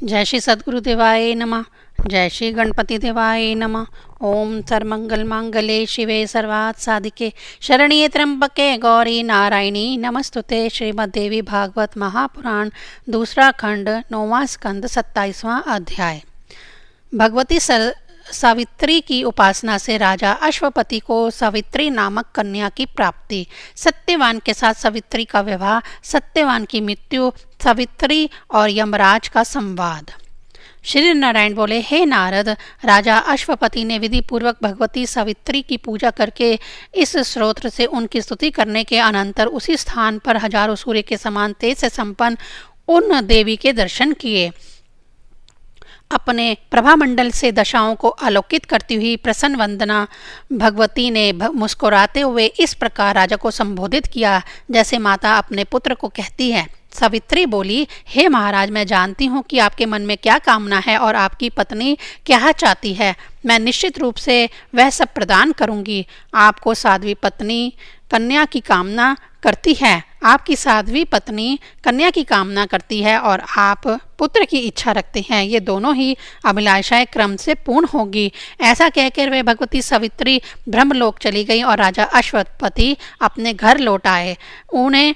जय श्री सद्गुरु देवाय नमः। जय श्री गणपति देवाय नमः। ओम सर्वमंगल मांगल्ये शिवे सर्वार्थ साधिके शरण्ये त्र्यंबके गौरी नारायणी नमस्तुते। श्रीमद्देवी भागवत महापुराण दूसरा खंड 9वां स्कंद 27वां अध्याय। भगवती सावित्री की उपासना से राजा अश्वपति को सावित्री नामक कन्या की प्राप्ति, सत्यवान के साथ सावित्री का विवाह, सत्यवान की मृत्यु, सावित्री और यमराज का संवाद। श्री नारायण बोले, हे नारद, राजा अश्वपति ने विधि पूर्वक भगवती सावित्री की पूजा करके इस स्तोत्र से उनकी स्तुति करने के अनंतर उसी स्थान पर हजारों सूर्य के समान तेज से संपन्न उन देवी के दर्शन किए। अपने प्रभामंडल से दशाओं को आलोकित करती हुई प्रसन्न वंदना भगवती ने मुस्कुराते हुए इस प्रकार राजा को संबोधित किया, जैसे माता अपने पुत्र को कहती है। सावित्री बोली, हे महाराज, मैं जानती हूँ कि आपके मन में क्या कामना है और आपकी पत्नी क्या चाहती है। मैं निश्चित रूप से वह सब प्रदान करूँगी। आपको साध्वी पत्नी कन्या की कामना करती है, आपकी साध्वी पत्नी कन्या की कामना करती है और आप पुत्र की इच्छा रखते हैं। ये दोनों ही अभिलाषाएं क्रम से पूर्ण होगी। ऐसा कहकर वे भगवती सावित्री ब्रह्मलोक चली गई और राजा अश्वपति अपने घर लौट आए। उन्हें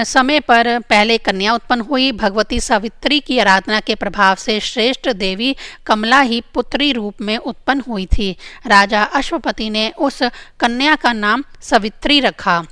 समय पर पहले कन्या उत्पन्न हुई। भगवती सावित्री की आराधना के प्रभाव से श्रेष्ठ देवी कमला ही पुत्री रूप में उत्पन्न हुई थी। राजा अश्वपति ने उस कन्या का नाम सावित्री रखा।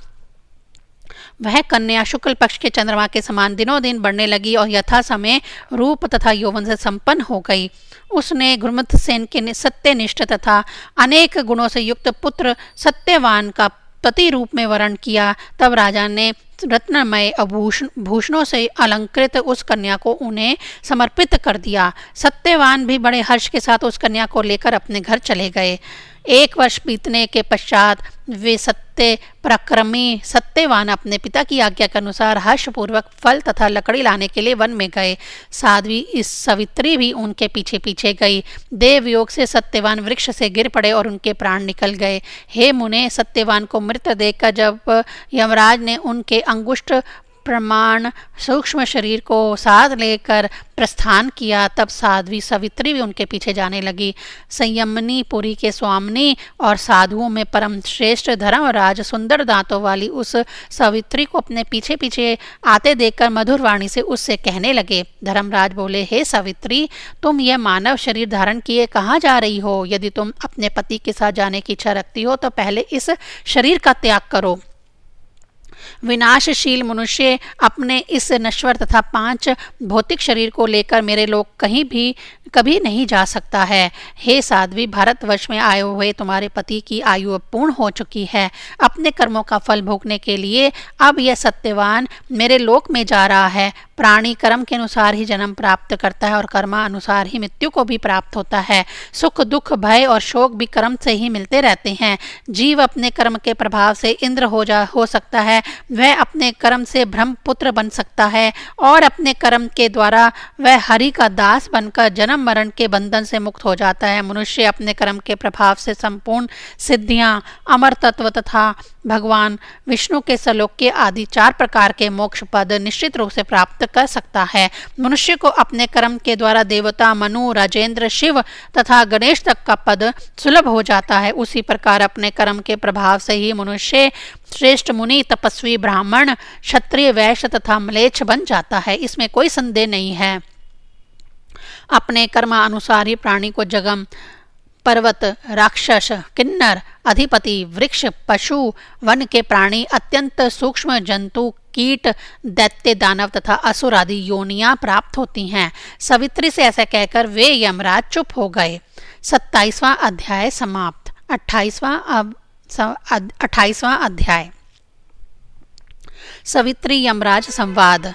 वह कन्या शुक्ल पक्ष के चंद्रमा के समान दिनों दिन बढ़ने लगी और यथा समय रूप तथा यौवन से संपन्न हो गई। उसने गुरुमतसेन के सत्यनिष्ठ तथा अनेक गुणों से युक्त पुत्र सत्यवान का पति रूप में वर्ण किया। तब राजा ने रत्नमय भूषणों से अलंकृत उस कन्या को उन्हें समर्पित कर दिया। सत्यवान भी बड़े हर्ष के साथ उस कन्या को लेकर अपने घर चले गए। 1 वर्ष बीतने के पश्चात वे सत्य पराक्रमी सत्यवान अपने पिता की आज्ञा के अनुसार हर्षपूर्वक फल तथा लकड़ी लाने के लिए वन में गए। साध्वी इस सावित्री भी उनके पीछे पीछे गई। देवयोग से सत्यवान वृक्ष से गिर पड़े और उनके प्राण निकल गए। हे मुने, सत्यवान को मृत देखकर जब यमराज ने उनके अंगुष्ठ प्रमाण सूक्ष्म शरीर को साथ लेकर प्रस्थान किया, तब साध्वी सावित्री भी उनके पीछे जाने लगी। संयमनी पुरी के स्वामिनी और साधुओं में परम श्रेष्ठ धर्मराज सुंदर दांतों वाली उस सावित्री को अपने पीछे पीछे आते देखकर मधुर वाणी से उससे कहने लगे। धर्मराज बोले, हे सावित्री, तुम यह मानव शरीर धारण किए कहाँ जा रही हो? यदि तुम अपने पति के साथ जाने की इच्छा रखती हो तो पहले इस शरीर का त्याग करो। विनाशशील मनुष्य अपने इस नश्वर तथा 5 भौतिक शरीर को लेकर मेरे लोग कभी नहीं जा सकता है। हे साध्वी, भारतवर्ष में आए हुए तुम्हारे पति की आयु अब पूर्ण हो चुकी है। अपने कर्मों का फल भोगने के लिए अब यह सत्यवान मेरे लोक में जा रहा है। प्राणी कर्म के अनुसार ही जन्म प्राप्त करता है और कर्मानुसार ही मृत्यु को भी प्राप्त होता है। सुख दुख भय और शोक भी कर्म से ही मिलते रहते हैं। जीव अपने कर्म के प्रभाव से इंद्र हो सकता है, वह अपने कर्म से ब्रह्मपुत्र बन सकता है और अपने कर्म के द्वारा वह हरि का दास बनकर जन्म मरण के बंधन से मुक्त हो जाता है। मनुष्य अपने कर्म के प्रभाव से संपूर्ण सिद्धियां, अमर तत्व तथा भगवान विष्णु के सलोक्य आदि 4 प्रकार के मोक्ष पद निश्चित रूप से प्राप्त कर सकता है। मनुष्य को अपने कर्म के द्वारा देवता, मनु, राजेंद्र, शिव तथा गणेश तक का पद सुलभ हो जाता है। उसी प्रकार अपने कर्म के प्रभाव से ही मनुष्य श्रेष्ठ मुनि, तपस्वी, ब्राह्मण, क्षत्रिय, वैश्य तथा म्लेच्छ बन जाता है। इसमें कोई संदेह नहीं है। अपने कर्मानुसार ही प्राणी को जगम, पर्वत, राक्षस, किन्नर, अधिपति, वृक्ष, पशु, वन के प्राणी, अत्यंत सूक्ष्म जंतु, कीट, दैत्य, दानव तथा असुर आदि योनियां प्राप्त होती हैं। सावित्री से ऐसा कहकर वे यमराज चुप हो गए। 27वां अध्याय समाप्त। 28वां अध्याय। सावित्री यमराज संवाद।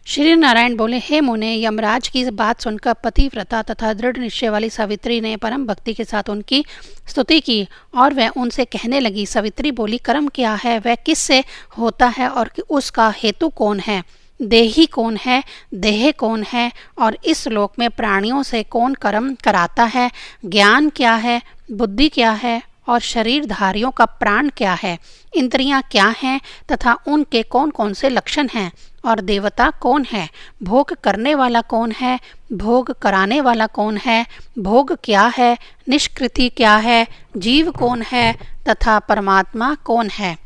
श्री नारायण बोले, हे मुने, यमराज की बात सुनकर पतिव्रता तथा दृढ़ निश्चय वाली सावित्री ने परम भक्ति के साथ उनकी स्तुति की और वह उनसे कहने लगी। सावित्री बोली, कर्म क्या है, वह किससे होता है और उसका हेतु कौन है? देही कौन है, देह कौन है और इस लोक में प्राणियों से कौन कर्म कराता है? ज्ञान क्या है, बुद्धि क्या है और शरीरधारियों का प्राण क्या है? इंद्रियां क्या हैं तथा उनके कौन कौन से लक्षण हैं? और देवता कौन है, भोग करने वाला कौन है, भोग कराने वाला कौन है, भोग क्या है, निष्कृति क्या है, जीव कौन है तथा परमात्मा कौन है,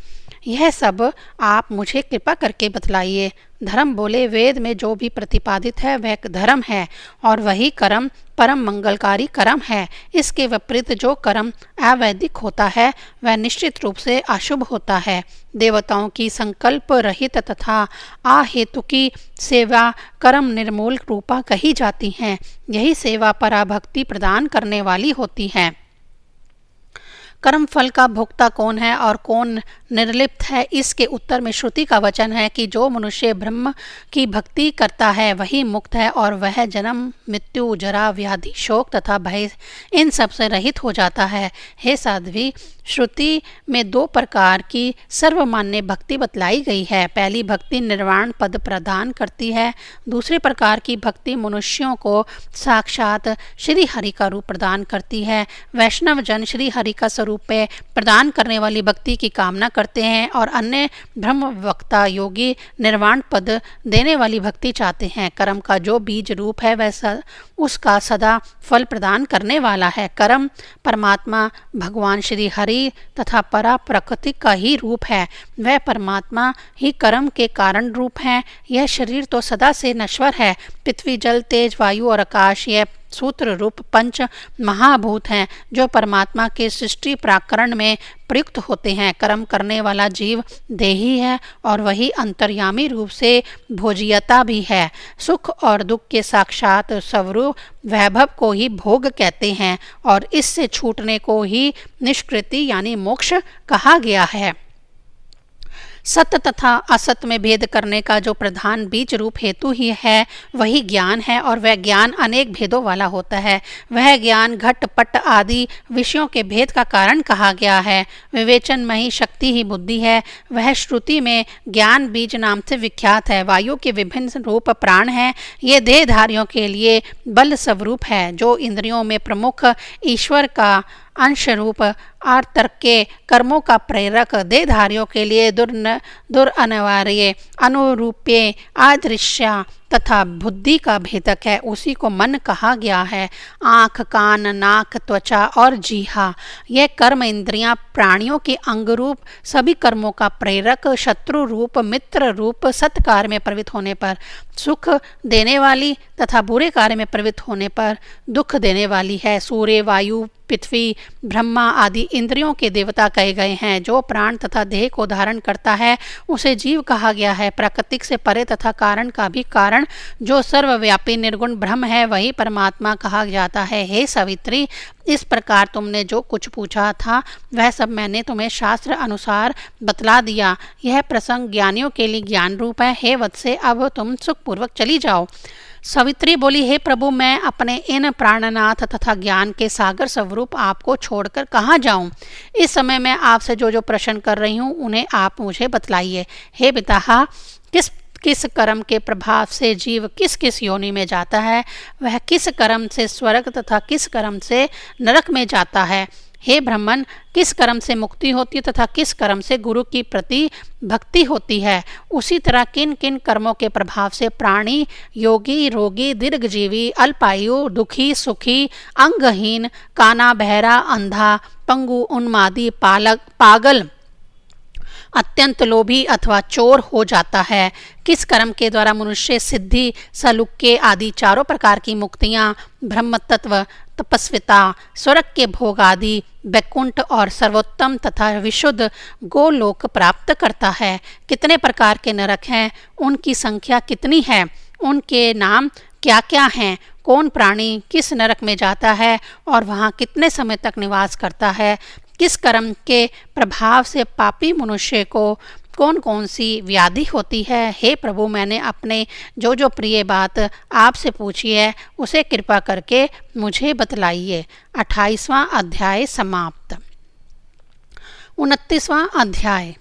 यह सब आप मुझे कृपा करके बतलाइए। धर्म बोले, वेद में जो भी प्रतिपादित है वह धर्म है और वही कर्म परम मंगलकारी कर्म है। इसके विपरीत जो कर्म अवैदिक होता है वह निश्चित रूप से अशुभ होता है। देवताओं की संकल्प रहित तथा अहेतुकी सेवा कर्म निर्मूल रूपा कही जाती है। यही सेवा पराभक्ति प्रदान करने वाली होती है। कर्म फल का भोक्ता कौन है और कौन निर्लिप्त है, इसके उत्तर में श्रुति का वचन है कि जो मनुष्य ब्रह्म की भक्ति करता है वही मुक्त है और वह जन्म मृत्यु जरा व्याधि शोक तथा भय इन सब से रहित हो जाता है। हे साध्वी, श्रुति में दो प्रकार की सर्वमान्य भक्ति बतलाई गई है। पहली भक्ति निर्वाण पद प्रदान करती है। दूसरे प्रकार की भक्ति मनुष्यों को साक्षात श्री हरि का रूप प्रदान करती है। वैष्णव जन श्री हरि का स्वरूप प्रदान करने वाली भक्ति की कामना करते हैं और अन्य ब्रह्म वक्ता योगी निर्वाण पद देने वाली भक्ति चाहते हैं। कर्म का जो बीज रूप है वह उसका सदा फल प्रदान करने वाला है। कर्म परमात्मा भगवान श्री हरि तथा परा प्रकृति का ही रूप है। वह परमात्मा ही कर्म के कारण रूप है। यह शरीर तो सदा से नश्वर है। पृथ्वी जल तेज वायु और आकाश यह सूत्र रूप पंच महाभूत हैं जो परमात्मा के सृष्टि प्राकरण में प्रयुक्त होते हैं। कर्म करने वाला जीव देही है और वही अंतर्यामी रूप से भोज्यता भी है। सुख और दुख के साक्षात स्वरूप वैभव को ही भोग कहते हैं और इससे छूटने को ही निष्कृति यानी मोक्ष कहा गया है। सत्य तथा असत्य में भेद करने का जो प्रधान बीज रूप हेतु ही है वही ज्ञान है और वह ज्ञान अनेक भेदों वाला होता है। वह ज्ञान घट पट आदि विषयों के भेद का कारण कहा गया है। विवेचनमयी शक्ति ही बुद्धि है। वह श्रुति में ज्ञान बीज नाम से विख्यात है। वायु के विभिन्न रूप प्राण हैं। ये देहधारियों के लिए बल स्वरूप है। जो इंद्रियों में प्रमुख ईश्वर का अंश रूप आर्तर्क के कर्मों का प्रेरक देहधारियों के लिए दुरअनिवार्य अनुरूप्य आदृश्य तथा बुद्धि का भेदक है। उसी को मन कहा गया है। आँख कान नाक त्वचा और जीहा यह कर्म इंद्रियां प्राणियों के अंग रूप सभी कर्मों का प्रेरक शत्रु रूप मित्र रूप सत्कार्य में प्रवृत्त होने पर सुख देने वाली तथा बुरे कार्य में प्रवृत्त होने पर दुख देने वाली है। सूर्य वायु पृथ्वी ब्रह्मा आदि इंद्रियों के देवता कहे गए हैं। जो प्राण तथा देह को धारण करता है उसे जीव कहा गया है। प्राकृतिक से परे तथा कारण का भी कारण जो सर्वव्यापी निर्गुण ब्रह्म है वही परमात्मा कहा जाता है। हे सावित्री, इस प्रकार तुमने जो कुछ पूछा था वह सब मैंने तुम्हें शास्त्र अनुसार बतला दिया। यह प्रसंग ज्ञानियों के लिए ज्ञान रूप है। हे वत्से, अब तुम सुखपूर्वक चली जाओ। सावित्री बोली, हे प्रभु, मैं अपने इन प्राणनाथ तथा ज्ञान के सागर स्वरूप आपको छोड़कर कहाँ जाऊं? इस समय मैं आपसे जो जो प्रश्न कर रही हूँ उन्हें आप मुझे बतलाइए। हे पिता, किस कर्म के प्रभाव से जीव किस किस योनि में जाता है, वह किस कर्म से स्वर्ग तथा किस कर्म से नरक में जाता है। हे ब्राह्मण, किस कर्म से मुक्ति होती है तथा किस कर्म से गुरु की प्रति भक्ति होती है। उसी तरह किन किन कर्मों के प्रभाव से प्राणी योगी रोगी दीर्घजीवी अल्पायु दुखी सुखी अंगहीन काना बहरा अंधा पंगु उन्मादी पागल अत्यंत लोभी अथवा चोर हो जाता है। किस कर्म के द्वारा मनुष्य सिद्धि सलुक्य आदि चारों प्रकार की मुक्तियाँ ब्रह्म तत्व तपस्विता स्वर्ग के भोग आदि वैकुंठ और सर्वोत्तम तथा विशुद्ध गोलोक प्राप्त करता है। कितने प्रकार के नरक हैं, उनकी संख्या कितनी है, उनके नाम क्या क्या हैं, कौन प्राणी किस नरक में जाता है और वहाँ कितने समय तक निवास करता है, किस कर्म के प्रभाव से पापी मनुष्य को कौन कौन सी व्याधि होती है। हे प्रभु, मैंने अपने जो जो प्रिय बात आपसे पूछी है उसे कृपा करके मुझे बतलाइए। 28वां अध्याय समाप्त। 29वां अध्याय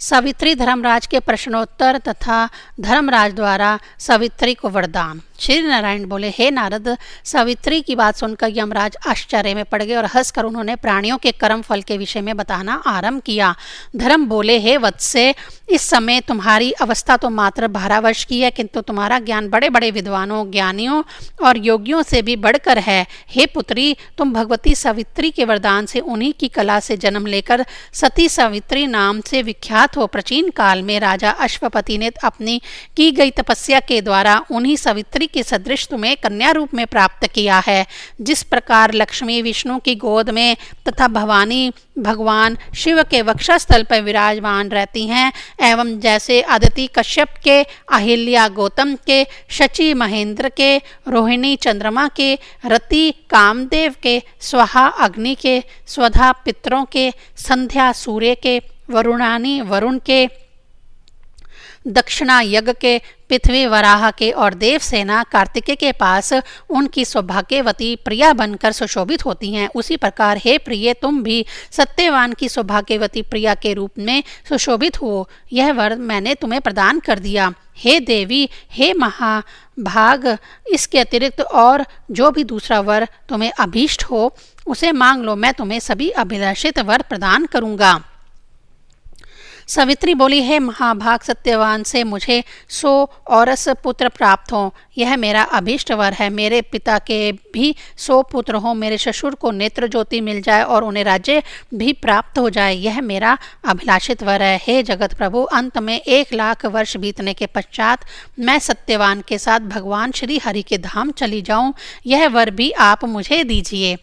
सावित्री धर्मराज के प्रश्नोत्तर तथा धर्मराज द्वारा सावित्री को वरदान। श्री नारायण बोले, हे नारद, सावित्री की बात सुनकर यमराज आश्चर्य में पड़ गए और हंसकर उन्होंने प्राणियों के कर्म फल के विषय में बताना आरंभ किया। धर्म बोले, हे वत्से, इस समय तुम्हारी अवस्था तो मात्र 12 वर्ष की है, किंतु तुम्हारा ज्ञान बड़े बड़े विद्वानों, ज्ञानियों और योगियों से भी बढ़कर है। हे पुत्री, तुम भगवती सावित्री के वरदान से उन्हीं की कला से जन्म लेकर सती सावित्री नाम से विख्यात हो। प्राचीन काल में राजा अश्वपति ने अपनी की गई तपस्या के द्वारा उन्हीं सावित्री के सदृश तुम्हें कन्या रूप में प्राप्त किया है। जिस प्रकार लक्ष्मी विष्णु की गोद में तथा भवानी भगवान शिव के वक्षस्थल पर विराजमान रहती हैं, एवं जैसे अदिति कश्यप के, अहिल्या गौतम के, शची महेंद्र के, रोहिणी चंद्रमा के, रति कामदेव के, स्वाहा अग्नि के, स्वधा पितरों के, संध्या सूर्य के, वरुणानी वरुण के, दक्षिणा यज्ञ के, पृथ्वी वराह के और देवसेना कार्तिकेय के पास उनकी सौभाग्यवती प्रिया बनकर सुशोभित होती हैं, उसी प्रकार हे प्रिय, तुम भी सत्यवान की सौभाग्यवती प्रिया के रूप में सुशोभित हो। यह वर मैंने तुम्हें प्रदान कर दिया। हे देवी, हे महाभाग, इसके अतिरिक्त और जो भी दूसरा वर तुम्हें अभीष्ट हो उसे मांग लो, मैं तुम्हें सभी अभिलाषित वर प्रदान करूँगा। सावित्री बोली, हे महाभाग, सत्यवान से मुझे 100 औरस पुत्र प्राप्त हों, यह मेरा अभीष्ट वर है। मेरे पिता के भी 100 पुत्र हों, मेरे ससुर को नेत्र ज्योति मिल जाए और उन्हें राज्य भी प्राप्त हो जाए, यह मेरा अभिलाषित वर है। हे जगत प्रभु, अंत में 1 लाख वर्ष बीतने के पश्चात मैं सत्यवान के साथ भगवान श्री हरि के धाम चली जाऊं, यह वर भी आप मुझे दीजिए।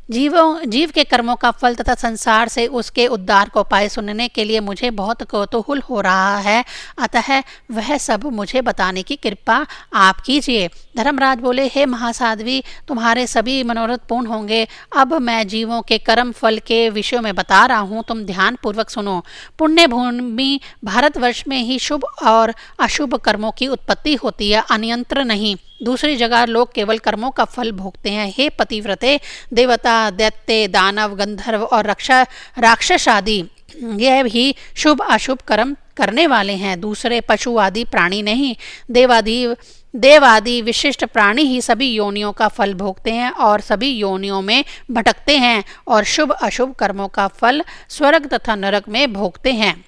जीव के कर्मों का फल तथा संसार से उसके उद्धार का उपाय सुनने के लिए मुझे बहुत कौतूहल हो रहा है, अतः वह सब मुझे बताने की कृपा आप कीजिए। धर्मराज बोले, हे महासाध्वी, तुम्हारे सभी मनोरथ पूर्ण होंगे। अब मैं जीवों के कर्म फल के विषयों में बता रहा हूँ, तुम ध्यान पूर्वक सुनो। पुण्य भूमि भारतवर्ष में ही शुभ और अशुभ कर्मों की उत्पत्ति होती है, अन्यत्र नहीं। दूसरी जगह लोग केवल कर्मों का फल भोगते हैं। हे पतिव्रते, देवता, दैत्य, दानव, गंधर्व और राक्षस आदि यह भी शुभ अशुभ कर्म करने वाले हैं, दूसरे पशु आदि प्राणी नहीं। देव आदि विशिष्ट प्राणी ही सभी योनियों का फल भोगते हैं और सभी योनियों में भटकते हैं और शुभ अशुभ कर्मों का फल स्वर्ग तथा नरक में भोगते हैं।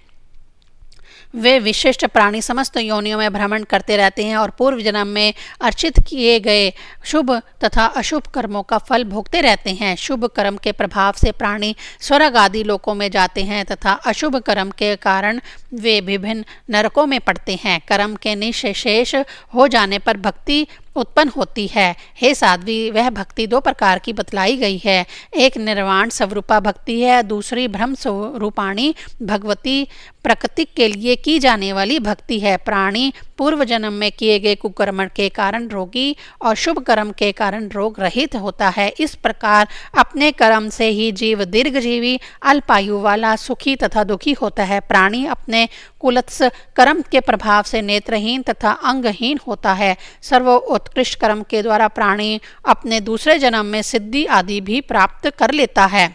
वे विशिष्ट प्राणी समस्त योनियों में भ्रमण करते रहते हैं और पूर्व जन्म में अर्चित किए गए शुभ तथा अशुभ कर्मों का फल भोगते रहते हैं। शुभ कर्म के प्रभाव से प्राणी स्वर्ग आदि लोकों में जाते हैं तथा अशुभ कर्म के कारण वे विभिन्न नरकों में पड़ते हैं। कर्म के निःशेष हो जाने पर भक्ति उत्पन्न होती है। हे साध्वी, वह भक्ति 2 प्रकार की बतलाई गई है। एक निर्वाण स्वरूपा भक्ति है, दूसरी ब्रह्म स्वरूपाणी भगवती प्रकृति के लिए की जाने वाली भक्ति है। प्राणी पूर्व जन्म में किए गए कुकर्म के कारण रोगी और शुभ कर्म के कारण रोग रहित होता है। इस प्रकार अपने कर्म से ही जीव दीर्घजीवी, अल्पायु वाला, सुखी तथा दुखी होता है। प्राणी अपने कुलत्स कर्म के प्रभाव से नेत्रहीन तथा अंगहीन होता है। सर्वोत्कृष्ट कर्म के द्वारा प्राणी अपने दूसरे जन्म में सिद्धि आदि भी प्राप्त कर लेता है।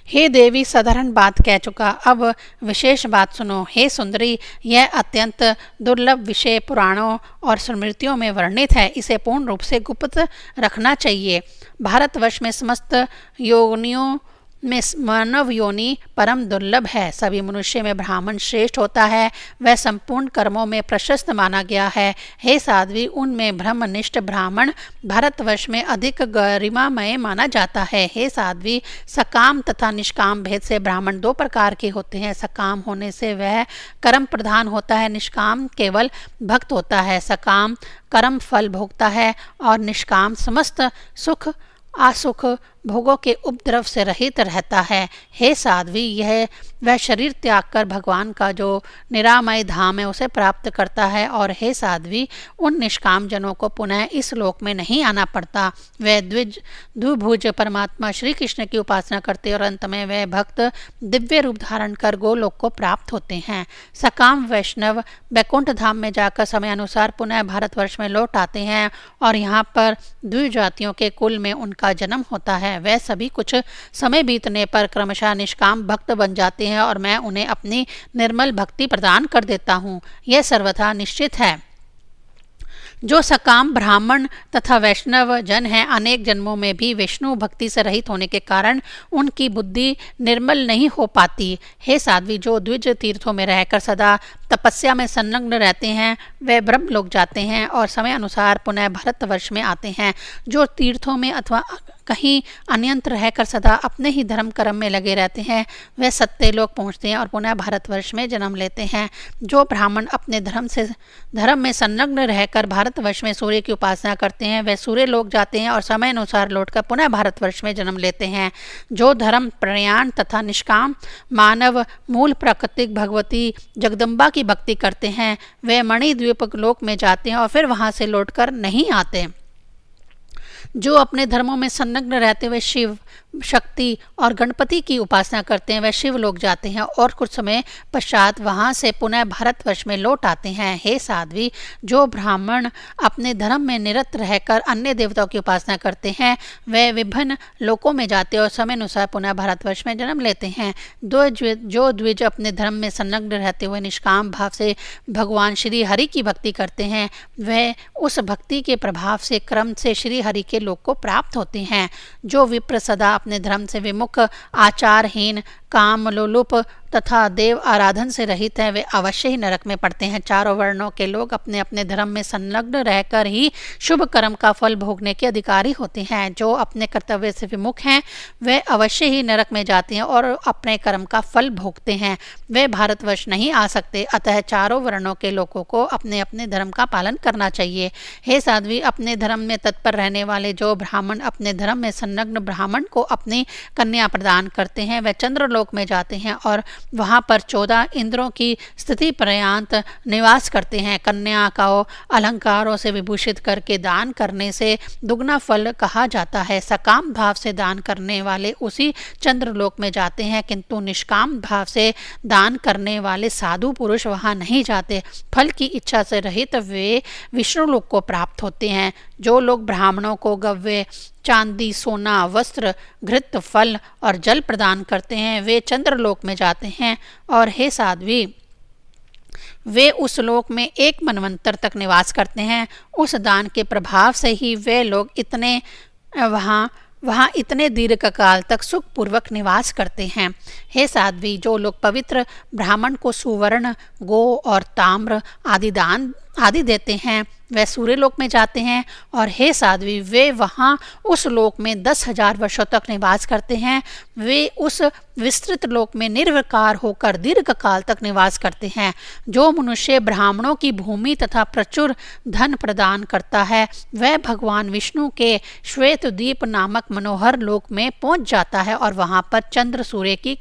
हे देवी, साधारण बात कह चुका, अब विशेष बात सुनो। हे सुंदरी, यह अत्यंत दुर्लभ विषय पुराणों और स्मृतियों में वर्णित है, इसे पूर्ण रूप से गुप्त रखना चाहिए। भारतवर्ष में समस्त योनियों में मानव योनि परम दुर्लभ है। सभी मनुष्य में ब्राह्मण श्रेष्ठ होता है, वह संपूर्ण कर्मों में प्रशस्त माना गया है। हे साध्वी, उनमें ब्रह्मनिष्ठ ब्राह्मण भारतवर्ष में अधिक गरिमामय माना जाता है। हे साध्वी, सकाम तथा निष्काम भेद से ब्राह्मण 2 प्रकार के होते हैं। सकाम होने से वह कर्म प्रधान होता है, निष्काम केवल भक्त होता है। सकाम कर्म फल भोगता है और निष्काम समस्त सुख आसुख भोगों के उपद्रव से रहित रहता है। हे साध्वी, यह वह शरीर त्याग कर भगवान का जो निरामय धाम है उसे प्राप्त करता है। और हे साध्वी, उन निष्काम जनों को पुनः इस लोक में नहीं आना पड़ता। वह द्विभुज परमात्मा श्री कृष्ण की उपासना करते और अंत में वह भक्त दिव्य रूप धारण कर गोलोक को प्राप्त होते हैं। सकाम वैष्णव वैकुंठ धाम में जाकर समय अनुसार पुनः भारतवर्ष में लौट आते हैं और यहाँ पर द्विजातियों के कुल में उनका जन्म होता है। वह सभी कुछ समय बीतने पर क्रमशः निष्काम भक्त बन जाते हैं और मैं उन्हें अपनी निर्मल भक्ति प्रदान कर देता हूँ। यह सर्वथा निश्चित है। जो सकाम ब्राह्मण तथा वैष्णव जन हैं, अनेक जन्मों में भी विष्णु भक्ति से रहित होने के कारण उनकी बुद्धि निर्मल नहीं हो पाती। हे साध्वी, जो द्विज तीर्थों में रहकर सदा तपस्या में संलग्न रहते हैं वे ब्रह्मलोक जाते हैं और समय अनुसार पुनः भारतवर्ष में आते हैं। जो तीर्थों में अथवा कहीं अन्यत्र रहकर सदा अपने ही धर्म कर्म में लगे रहते हैं वे सत्यलोक पहुँचते हैं और पुनः भारतवर्ष में जन्म लेते हैं। जो ब्राह्मण अपने धर्म में संलग्न रहकर भारतवर्ष में सूर्य की उपासना करते हैं वे सूर्य लोक जाते हैं और समय अनुसार लौटकर पुनः भारतवर्ष में जन्म लेते हैं। जो धर्म प्रयाण तथा निष्काम मानव मूल प्राकृतिक भगवती जगदम्बा की भक्ति करते हैं वे मणिद्वीप लोक में जाते हैं और फिर वहां से लौटकर नहीं आते। जो अपने धर्मों में संलग्न रहते हुए शिव, शक्ति और गणपति की उपासना करते हैं वे शिव लोक जाते हैं और कुछ समय पश्चात वहां से पुनः भारतवर्ष में लौट आते हैं। हे साध्वी, जो ब्राह्मण अपने धर्म में निरत रहकर अन्य देवताओं की उपासना करते हैं वे विभिन्न लोकों में जाते हैं और समय अनुसार पुनः भारतवर्ष में जन्म लेते हैं। जो द्विज अपने धर्म में संलग्न रहते हुए निष्काम भाव से भगवान श्री हरि की भक्ति करते हैं वे उस भक्ति के प्रभाव से क्रम से श्री हरि के लोक को प्राप्त होते हैं। जो विप्र सदा अपने धर्म से विमुख, आचारहीन, काम लोलुप तथा देव आराधन से रहित है वे अवश्य ही नरक में पड़ते हैं। चारों वर्णों के लोग अपने अपने धर्म में संलग्न रहकर ही शुभ कर्म का फल भोगने के अधिकारी होते हैं। जो अपने कर्तव्य से विमुख हैं वे अवश्य ही नरक में जाते हैं और अपने कर्म का फल भोगते हैं। वे भारतवर्ष नहीं आ सकते, अतः चारों वर्णों के लोगों को अपने अपने धर्म का पालन करना चाहिए। हे साध्वी, अपने धर्म में तत्पर रहने वाले जो ब्राह्मण अपने धर्म में संलग्न ब्राह्मण को अपनी कन्या प्रदान करते हैं वे चंद्रलोक में जाते हैं और वहां पर 14 इंद्रों की स्थिति पर्यंत निवास करते हैं। कन्या को अलंकारों से विभूषित करके दान करने से दुगना फल कहा जाता है। सकाम भाव से दान करने वाले उसी चंद्रलोक में जाते हैं, किंतु निष्काम भाव से दान करने वाले साधु पुरुष वहां नहीं जाते। फल की इच्छा से रहित वे विष्णु लोक को प्राप्त होते हैं। जो लोग ब्राह्मणों को गव्य, चांदी, सोना, वस्त्र, घृत, फल और जल प्रदान करते हैं वे चंद्रलोक में जाते हैं और हे साध्वी, वे उस लोक में एक मनवंतर तक निवास करते हैं। उस दान के प्रभाव से ही वे लोग वहाँ इतने दीर्घ काल तक सुखपूर्वक निवास करते हैं। हे साध्वी, जो लोग पवित्र ब्राह्मण को सुवर्ण, गो और ताम्र आदि देते हैं वे सूर्यलोक में जाते हैं और हे साध्वी, वे वहाँ उस लोक में 10,000 वर्षों तक निवास करते हैं। वे उस विस्तृत लोक में निर्विकार होकर दीर्घ काल तक निवास करते हैं। जो मनुष्य ब्राह्मणों की भूमि तथा प्रचुर धन प्रदान करता है वह भगवान विष्णु के श्वेत द्वीप नामक मनोहर लोक में पहुंच जाता है और वहां पर चंद्र सूर्य की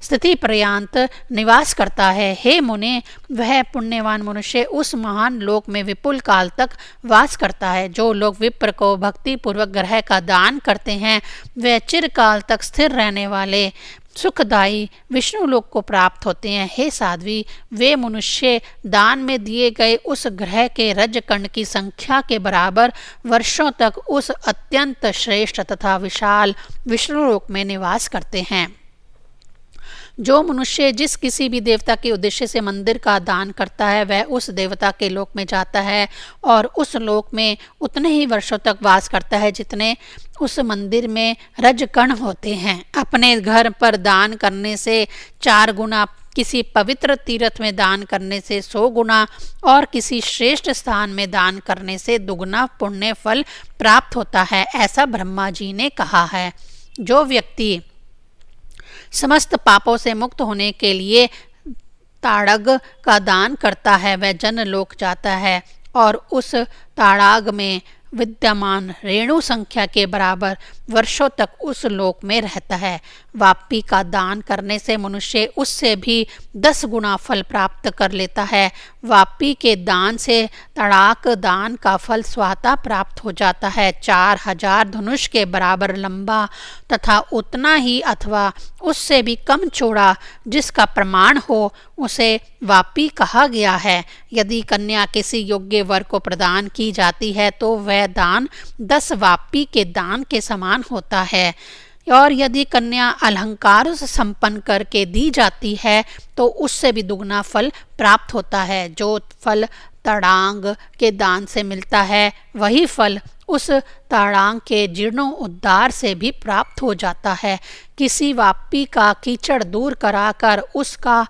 स्थिति पर्यंत निवास करता है। हे मुने, वह पुण्यवान मनुष्य उस महान लोक में विपुल काल तक वास करता है। जो लोग विप्र को भक्ति पूर्वक ग्रह का दान करते हैं वे चिरकाल तक स्थिर रहने वाले सुखदायी विष्णु लोक को प्राप्त होते हैं। हे साध्वी, वे मनुष्य दान में दिए गए उस ग्रह के रजकण की संख्या के बराबर वर्षों तक उस अत्यंत श्रेष्ठ तथा विशाल विष्णु लोक में निवास करते हैं। जो मनुष्य जिस किसी भी देवता के उद्देश्य से मंदिर का दान करता है वह उस देवता के लोक में जाता है और उस लोक में उतने ही वर्षों तक वास करता है जितने उस मंदिर में रजकण होते हैं। अपने घर पर दान करने से 4 गुना, किसी पवित्र तीर्थ में दान करने से 100 गुना और किसी श्रेष्ठ स्थान में दान करने से दुगना पुण्य फल प्राप्त होता है, ऐसा ब्रह्मा जी ने कहा है। जो व्यक्ति समस्त पापों से मुक्त होने के लिए ताड़ग का दान करता है वह जनलोक जाता है और उस ताड़ाग में विद्यमान रेणु संख्या के बराबर वर्षों तक उस लोक में रहता है। वापी का दान करने से मनुष्य उससे भी 10 गुना फल प्राप्त कर लेता है। वापी के दान से तड़ाक दान का फल स्वतः प्राप्त हो जाता है। 4000 धनुष के बराबर लंबा तथा उतना ही अथवा उससे भी कम चौड़ा जिसका प्रमाण हो उसे वापी कहा गया है। यदि कन्या किसी योग्य वर को प्रदान की जाती है तो वह दान 10 वापी के दान के समान होता है। और यदि कन्या अलंकार से संपन्न करके दी जाती है तो उससे भी दुगना फल प्राप्त होता है। जो फल ताड़ांग के दान से मिलता है वही फल उस ताड़ांग के जीर्णोद्धार से भी प्राप्त हो जाता है। किसी वापी का कीचड़ दूर कराकर उसका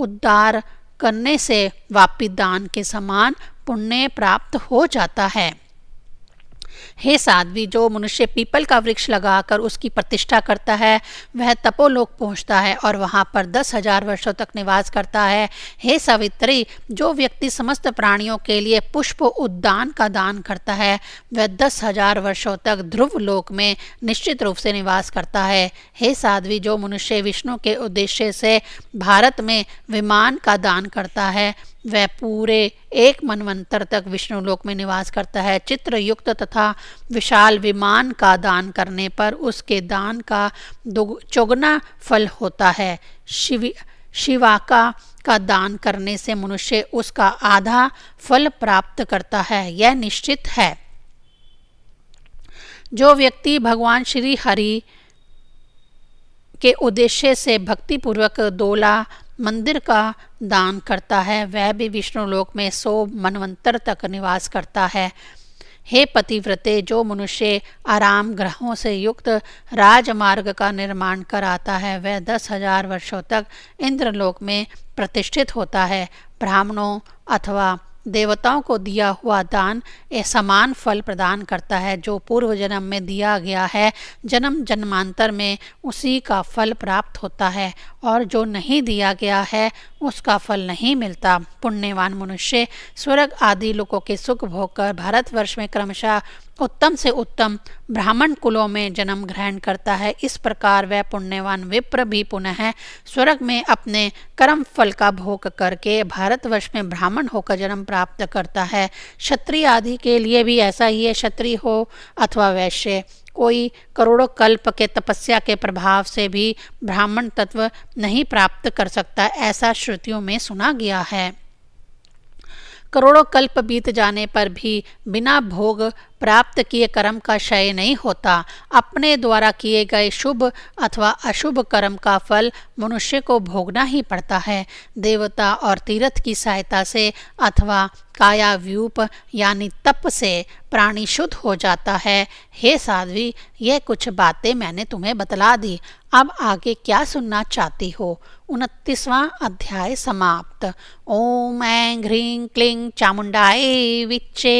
उद्धार करने से वापी दान के समान पुण्य प्राप्त हो जाता है। हे साध्वी, जो मनुष्य पीपल का वृक्ष लगाकर उसकी प्रतिष्ठा करता है वह तपोलोक पहुंचता है और वहां पर 10,000 वर्षों तक निवास करता है। हे सावित्री, जो व्यक्ति समस्त प्राणियों के लिए पुष्प उद्यान का दान करता है वह 10,000 वर्षों तक ध्रुव लोक में निश्चित रूप से निवास करता है। हे साध्वी, जो मनुष्य विष्णु के उद्देश्य से भारत में विमान का दान करता है वह पूरे एक मनवंतर तक विष्णु लोक में निवास करता है। चित्र युक्त तथा विशाल विमान का दान करने पर उसके दान का चौगुना फल होता है। शिवाका का दान करने से मनुष्य उसका आधा फल प्राप्त करता है, यह निश्चित है। जो व्यक्ति भगवान श्री हरि के उद्देश्य से भक्ति पूर्वक दोला मंदिर का दान करता है वह भी विष्णु लोक में 100 मनवंतर तक निवास करता है। हे पतिव्रते, जो मनुष्य आराम ग्रहों से युक्त राजमार्ग का निर्माण कराता है वह 10,000 वर्षों तक इंद्रलोक में प्रतिष्ठित होता है। ब्राह्मणों अथवा देवताओं को दिया हुआ दान समान फल प्रदान करता है। जो पूर्व जन्म में दिया गया है जन्म जन्मांतर में उसी का फल प्राप्त होता है और जो नहीं दिया गया है उसका फल नहीं मिलता। पुण्यवान मनुष्य स्वर्ग आदि लोकों के सुख भोग कर भारतवर्ष में क्रमशः उत्तम से उत्तम ब्राह्मण कुलों में जन्म ग्रहण करता है। इस प्रकार वह पुण्यवान विप्र भी पुनः स्वर्ग में अपने कर्म फल का भोग करके भारतवर्ष में ब्राह्मण होकर जन्म प्राप्त करता है। क्षत्रिय आदि के लिए भी ऐसा ही है। क्षत्रिय हो अथवा वैश्य, कोई करोड़ों कल्प के तपस्या के प्रभाव से भी ब्राह्मण तत्व नहीं प्राप्त कर सकता, ऐसा श्रुतियों में सुना गया है। करोड़ों कल्प बीत जाने पर भी बिना भोग प्राप्त किए कर्म का क्षय नहीं होता। अपने द्वारा किए गए शुभ अथवा अशुभ कर्म का फल मनुष्य को भोगना ही पड़ता है। देवता और तीर्थ की सहायता से अथवा कायाव्यूप यानी तप से प्राणी शुद्ध हो जाता है। हे साध्वी, यह कुछ बातें मैंने तुम्हें बतला दी। अब आगे क्या सुनना चाहती हो? 29वां अध्याय समाप्त। ओम ऐं ह्रीं क्लीं चामुंडाय विच्चे।